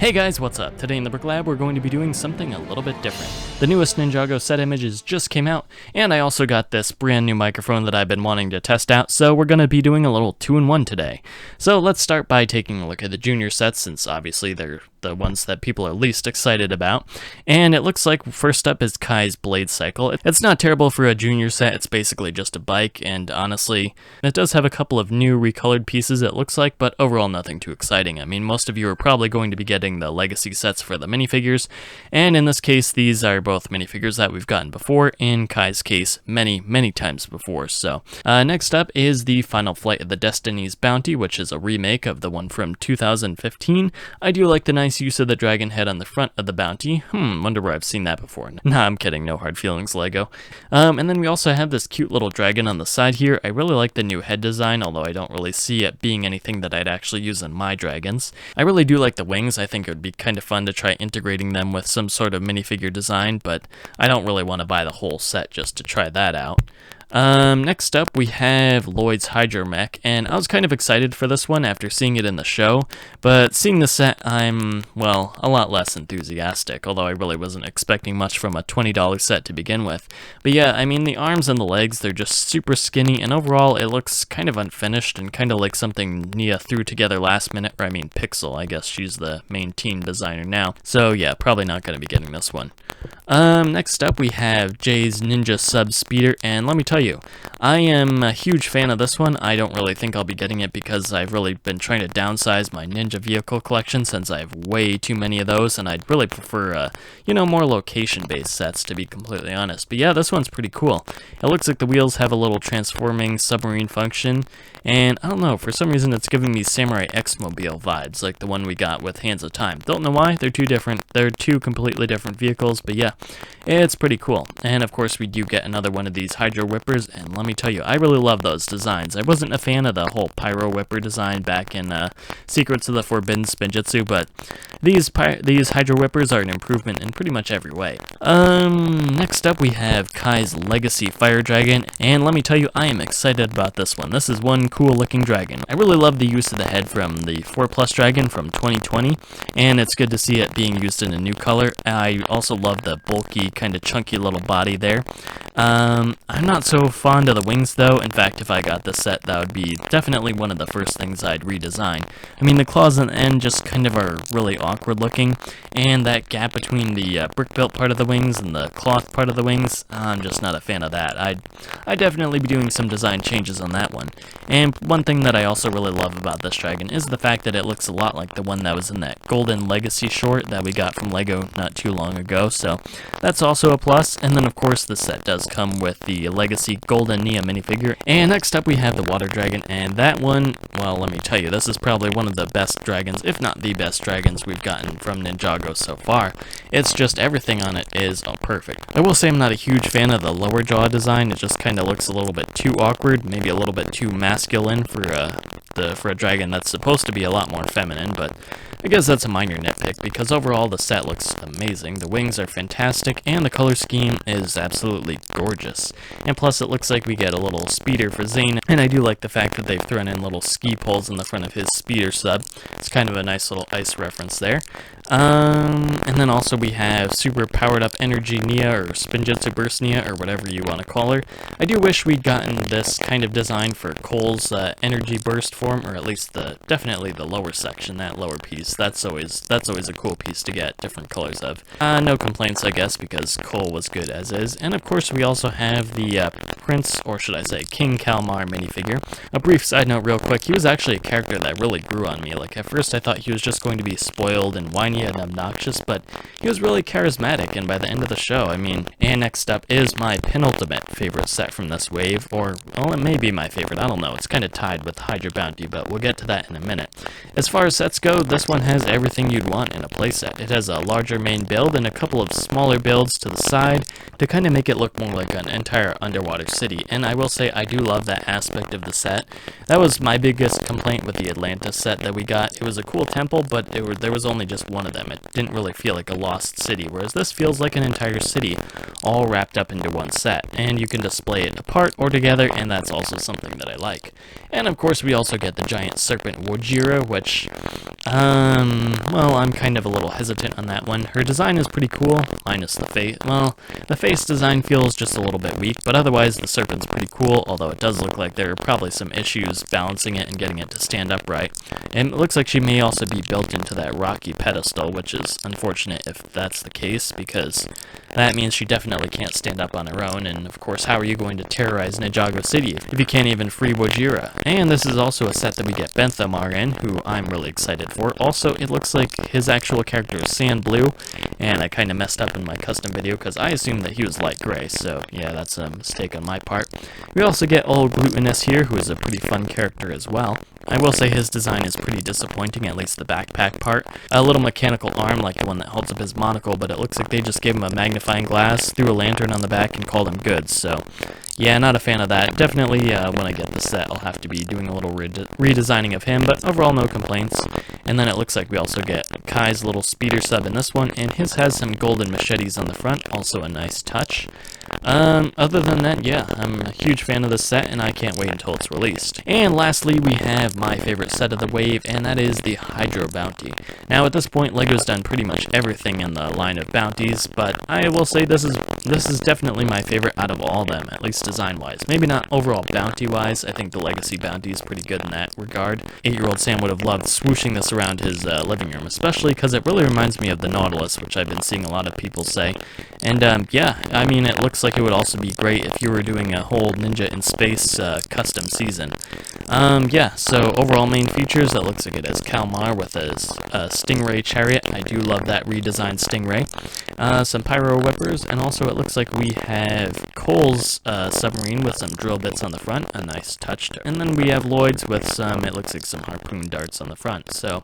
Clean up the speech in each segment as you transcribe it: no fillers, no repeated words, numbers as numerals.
Hey guys, what's up? Today in the BrickLab we're going to be doing something a little bit different. The newest Ninjago set images just came out, and I also got this brand new microphone that I've been wanting to test out, so we're going to be doing a little 2-in-1 today. So let's start by taking a look at the junior sets, since obviously they're the ones that people are least excited about. And it looks like first up is Kai's Blade Cycle. It's not terrible for a junior set, it's basically just a bike, and honestly, it does have a couple of new recolored pieces it looks like, but overall nothing too exciting. I mean, most of you are probably going to be getting the legacy sets for the minifigures, and in this case, these are both minifigures that we've gotten before, in Kai's case, many times before. So, next up is the Final Flight of the Destiny's Bounty, which is a remake of the one from 2015. I do like the nice use of the dragon head on the front of the bounty. Wonder where I've seen that before. Nah, I'm kidding, no hard feelings, Lego. And then we also have this cute little dragon on the side here. I really like the new head design, although I don't really see it being anything that I'd actually use on my dragons. I really do like the wings. I think it would be kind of fun to try integrating them with some sort of minifigure design, but I don't really want to buy the whole set just to try that out. Next up we have Lloyds Hydromac, and I was kind of excited for this one after seeing it in the show, but seeing the set I'm, well, a lot less enthusiastic, although I really wasn't expecting much from a $20 set to begin with. But yeah, I mean, the arms and the legs, they're just super skinny, and overall it looks kind of unfinished and kind of like something Nia threw together last minute, or I mean Pixel, I guess she's the main team designer now. So yeah, probably not going to be getting this one. Next up we have Jay's Ninja Sub Speeder, and let me tell you, I am a huge fan of this one. I don't really think I'll be getting it because I've really been trying to downsize my Ninja vehicle collection since I have way too many of those, and I'd really prefer, more location-based sets, to be completely honest. But yeah, this one's pretty cool. It looks like the wheels have a little transforming submarine function, and I don't know, for some reason it's giving me Samurai X-Mobile vibes, like the one we got with Hands of Time. Don't know why, they're two different, they're two completely different vehicles, but yeah, it's pretty cool. And of course we do get another one of these Hydro Whippers, and let me tell you, I really love those designs. I wasn't a fan of the whole Pyro Whipper design back in Secrets of the Forbidden Spinjitzu, but these Hydro Whippers are an improvement in pretty much every way. Next up we have Kai's Legacy Fire Dragon, and let me tell you, I am excited about this one. This is one cool looking dragon. I really love the use of the head from the 4+ dragon from 2020, and it's good to see it being used in a new color. I also love the bulky, kind of chunky little body there. I'm not so fond of the wings though. In fact, if I got this set, that would be definitely one of the first things I'd redesign. I mean, the claws on the end just kind of are really awkward looking, and that gap between the brick-built part of the wings and the cloth part of the wings, I'm just not a fan of that. I'd definitely be doing some design changes on that one. And one thing that I also really love about this dragon is the fact that it looks a lot like the one that was in that Golden Legacy short that we got from Lego not too long ago, so that's also a plus. And then of course the set does come with the Legacy Golden Nia minifigure. And next up we have the Water Dragon, and that one, well, let me tell you, this is probably one of the best dragons, if not the best dragons we've gotten from Ninjago so far. It's just everything on it is perfect. I will say I'm not a huge fan of the lower jaw design. It just kind of looks a little bit too awkward, maybe a little bit too masculine for a dragon that's supposed to be a lot more feminine, but I guess that's a minor nitpick because overall the set looks amazing. The wings are fantastic and the color scheme is absolutely gorgeous. And plus it looks like we get a little speeder for Zane, and I do like the fact that they've thrown in little ski poles in the front of his speeder sub. It's kind of a nice little ice reference there. And then also we have super powered up Energy Nia, or Spinjitzu Burst Nia, or whatever you want to call her. I do wish we'd gotten this kind of design for Cole's Energy Burst form, or at least definitely the lower section, that lower piece. That's always a cool piece to get different colors of. No complaints, I guess, because Cole was good as is. And of course we also have the Prince, or should I say King Kalmar minifigure. A brief side note real quick, he was actually a character that really grew on me. Like, at first I thought he was just going to be spoiled and whiny and obnoxious, but he was really charismatic, and by the end of the show, I mean. And next up is my penultimate favorite set from this wave, or, well, it may be my favorite, I don't know, it's kind of tied with Hydra Bounty, but we'll get to that in a minute. As far as sets go, this one has everything you'd want in a playset. It has a larger main build and a couple of smaller builds to the side to kind of make it look more like an entire underwater city, and I will say I do love that aspect of the set. That was my biggest complaint with the Atlantis set that we got. It was a cool temple, but there was only just one of them. It didn't really feel like a lost city, whereas this feels like an entire city all wrapped up into one set, and you can display it apart or together, and that's also something that I like. And of course we also get the giant serpent Wojira, which, well, I'm kind of a little hesitant on that one. Her design is pretty cool, minus the face. Well, the face design feels just a little bit weak, but otherwise the serpent's pretty cool, although it does look like there are probably some issues balancing it and getting it to stand upright. And it looks like she may also be built into that rocky pedestal, which is unfortunate if that's the case, because that means she definitely can't stand up on her own, and of course, how are you going to terrorize Ninjago City if you can't even free Wojira? And this is also a set that we get Benthamar in, who I'm really excited for. Also, it looks like his actual character is sand blue, and I kind of messed up in my custom video because I assumed that he was light gray, so yeah, that's a mistake on my part. We also get Old Glutinous here, who is a pretty fun character as well. I will say his design is pretty disappointing, at least the backpack part. A little mechanical arm like the one that holds up his monocle, but it looks like they just gave him a magnifying glass, threw a lantern on the back, and called him good, so yeah, not a fan of that. Definitely, when I get the set, I'll have to be doing a little redesigning of him, but overall, no complaints. And then it looks like we also get Kai's little speeder sub in this one, and his has some golden machetes on the front, also a nice touch. Other than that, yeah, I'm a huge fan of this set, and I can't wait until it's released. And lastly, we have my favorite set of the wave, and that is the Hydro Bounty. Now, at this point, LEGO's done pretty much everything in the line of bounties, but I will say this is definitely my favorite out of all of them, at least design-wise. Maybe not overall bounty-wise. I think the Legacy Bounty is pretty good in that regard. 8-year-old Sam would have loved swooshing this around his living room, especially because it really reminds me of the Nautilus, which I've been seeing a lot of people say. And yeah, I mean, it looks like it would also be great if you were doing a whole Ninja in Space custom season. Yeah, so overall main features, it looks like it has Kalmar with his Stingray chariot. I do love that redesigned Stingray. Some Pyro Whippers, and also it looks like we have Cole's submarine with some drill bits on the front, a nice touch. And then we have Lloyd's with some, it looks like some harpoon darts on the front. So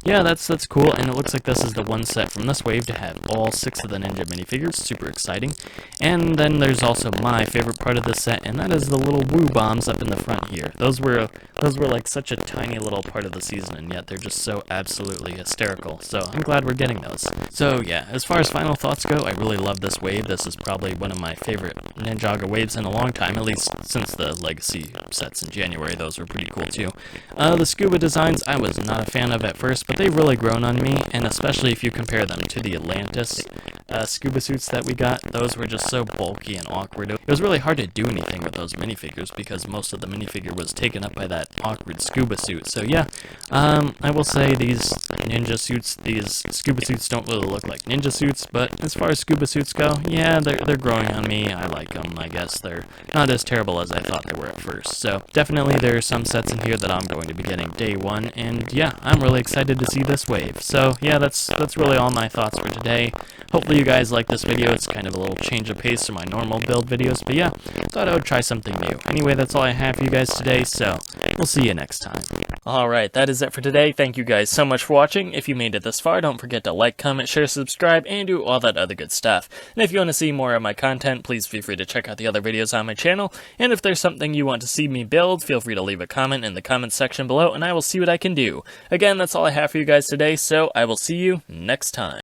yeah, that's cool, and it looks like this is the one set from this wave to have all 6 of the Ninja minifigures. Super exciting. And then there's also my favorite part of this set, and that is the little woo bombs up in the front here. Those were like such a tiny little part of the season, and yet they're just so absolutely hysterical. So I'm glad we're getting those. So yeah, as far as final thoughts go, I really love this wave. This is probably one of my favorite Ninjago waves in a long time, at least since the Legacy sets in January. Those were pretty cool too. The scuba designs I was not a fan of at first, but they've really grown on me, and especially if you compare them to the Atlantis scuba suits that we got, those were just so bulky and awkward. It was really hard to do anything with those minifigures because most of the minifigure was taken up by that awkward scuba suit. So yeah, I will say these ninja suits, these scuba suits don't really look like ninja suits, but as far as scuba suits go, yeah, they're growing on me. I like them. I guess they're not as terrible as I thought they were at first. So definitely there are some sets in here that I'm going to be getting day one, and yeah, I'm really excited to see this wave. So yeah, that's really all my thoughts for today. Hopefully you guys like this video. It's kind of a little change of pace from my normal build videos, but yeah, thought I would try something new. Anyway, that's all I have for you guys today, so we'll see you next time. Alright, that is it for today. Thank you guys so much for watching. If you made it this far, don't forget to like, comment, share, subscribe, and do all that other good stuff. And if you want to see more of my content, please feel free to check out the other videos on my channel. And if there's something you want to see me build, feel free to leave a comment in the comments section below, and I will see what I can do. Again, that's all I have for you guys today, so I will see you next time.